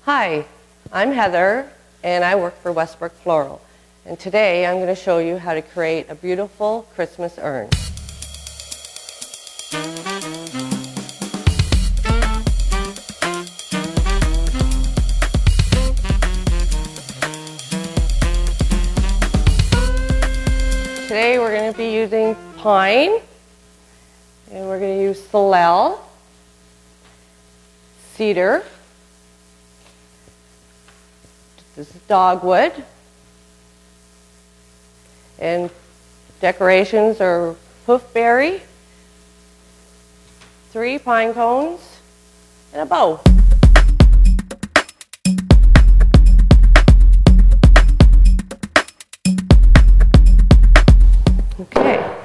Hi, I'm Heather and I work for Westbrook Floral. And today I'm going to show you how to create a beautiful Christmas urn. Today we're going to be using pine, and we're going to use salal, cedar, this is dogwood, and decorations are hoofberry, 3 pine cones, and a bow. Okay,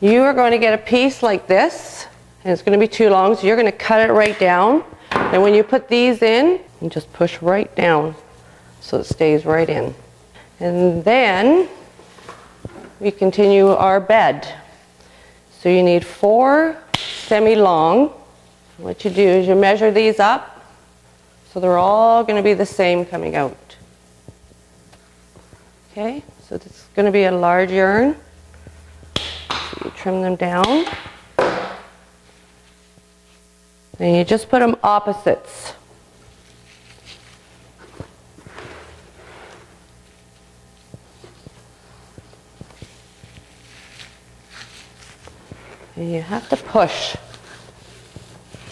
you are going to get a piece like this, and it's going to be too long, so you're going to cut it right down. And when you put these in, you just push right down so it stays right in. And then we continue our bed. So you need 4 semi-long. What you do is you measure these up so they're all going to be the same coming out. Okay, so this is going to be a large urn. So you trim them down. And you just put them opposites. And you have to push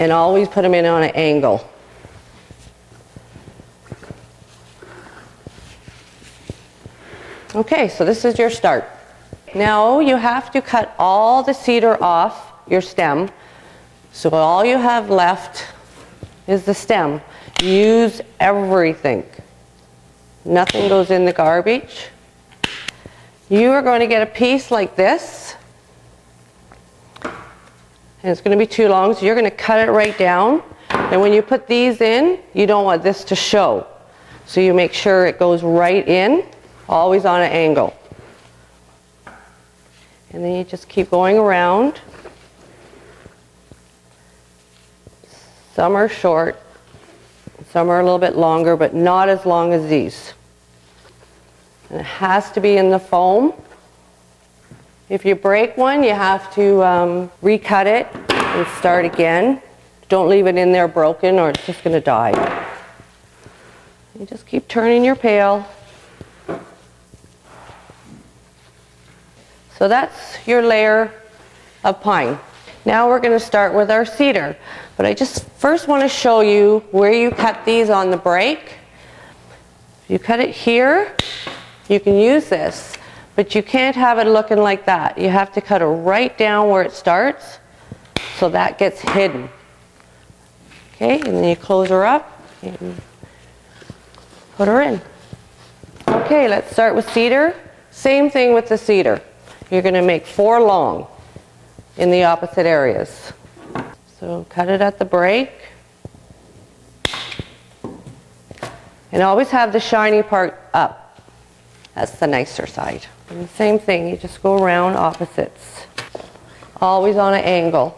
and always put them in on an angle. Okay, so this is your start. Now you have to cut all the cedar off your stem. So all you have left is the stem. Use everything. Nothing goes in the garbage. You are going to get a piece like this. And it's going to be too long, so you're going to cut it right down. And when you put these in, you don't want this to show. So you make sure it goes right in, always on an angle. And then you just keep going around. Some are short, some are a little bit longer, but not as long as these. And it has to be in the foam. If you break one, you have to recut it and start again. Don't leave it in there broken or it's just going to die. You just keep turning your pail. So that's your layer of pine. Now we're going to start with our cedar. But I just first want to show you where you cut these on the break. If you cut it here, you can use this. But you can't have it looking like that. You have to cut it right down where it starts so that gets hidden. Okay, and then you close her up and put her in. Okay, let's start with cedar. Same thing with the cedar. You're going to make 4 long in the opposite areas. So cut it at the break. And always have the shiny part up. That's the nicer side. And the same thing, you just go around opposites. Always on an angle.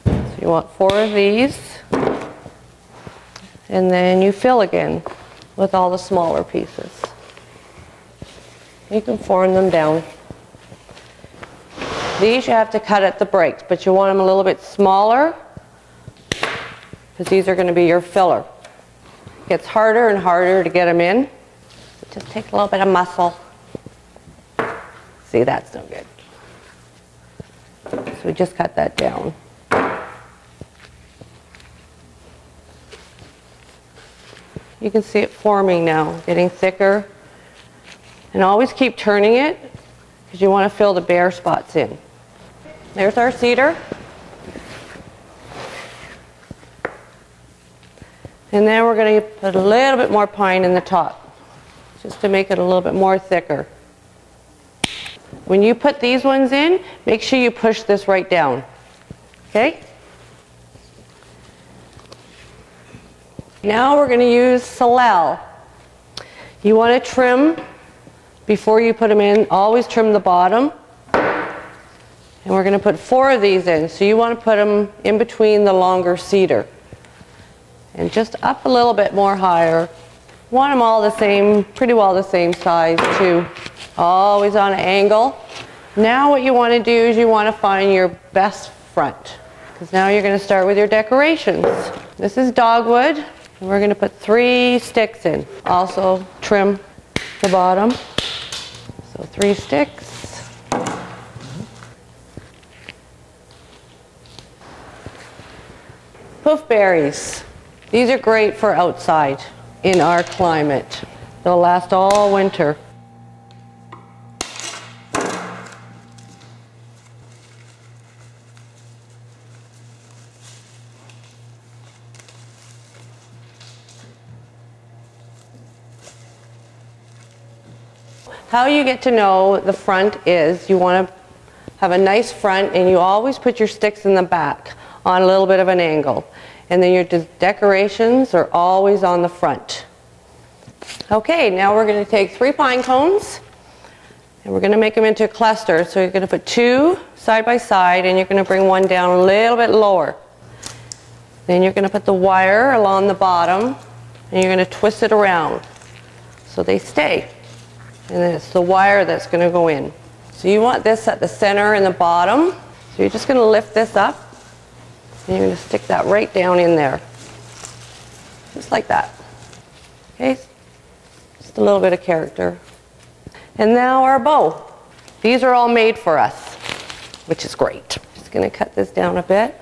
So you want 4 of these. And then you fill again with all the smaller pieces. You can form them down. These you have to cut at the breaks, but you want them a little bit smaller because these are going to be your filler. It gets harder and harder to get them in. Just take a little bit of muscle. See, that's no good. So we just cut that down. You can see it forming now, getting thicker. And always keep turning it because you want to fill the bare spots in. There's our cedar. And then we're going to put a little bit more pine in the top, just to make it a little bit more thicker. When you put these ones in, make sure you push this right down. Okay? Now we're going to use salal. You want to trim before you put them in. Always trim the bottom. And we're going to put 4 of these in. So you want to put them in between the longer cedar. and just up a little bit more higher. Want them all the same, pretty well the same size too. Always on an angle. Now what you want to do is you want to find your best front, because now you're going to start with your decorations. This is dogwood, and we're going to put 3 sticks in. Also trim the bottom. So 3 sticks. Poof berries. These are great for outside in our climate. They'll last all winter. How you get to know the front is you want to have a nice front, and you always put your sticks in the back on a little bit of an angle. And then your decorations are always on the front. Okay, now we're going to take 3 pine cones and we're going to make them into a cluster. So you're going to put 2 side by side, and you're going to bring one down a little bit lower. Then you're going to put the wire along the bottom, and you're going to twist it around so they stay. And then it's the wire that's going to go in. So you want this at the center and the bottom. So you're just going to lift this up, and you're going to stick that right down in there. Just like that. Okay? Just a little bit of character. And now our bow. These are all made for us, which is great. Just going to cut this down a bit.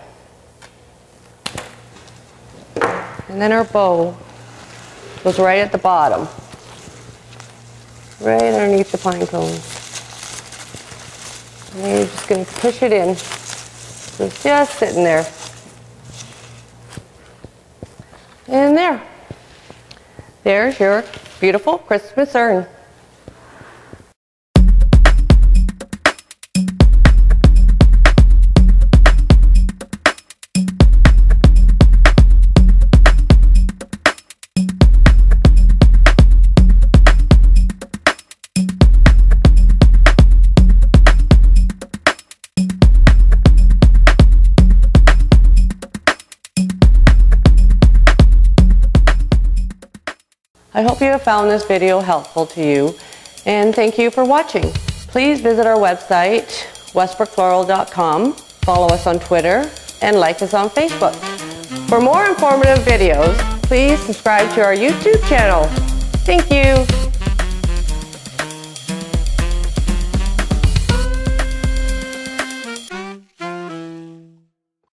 And then our bow goes right at the bottom. Right underneath the pine cones. And then you're just going to push it in. So it's just sitting there. And there. There's your beautiful Christmas urn. I hope you have found this video helpful to you, and thank you for watching. Please visit our website, westbrookfloral.com, follow us on Twitter, and like us on Facebook. For more informative videos, please subscribe to our YouTube channel. Thank you.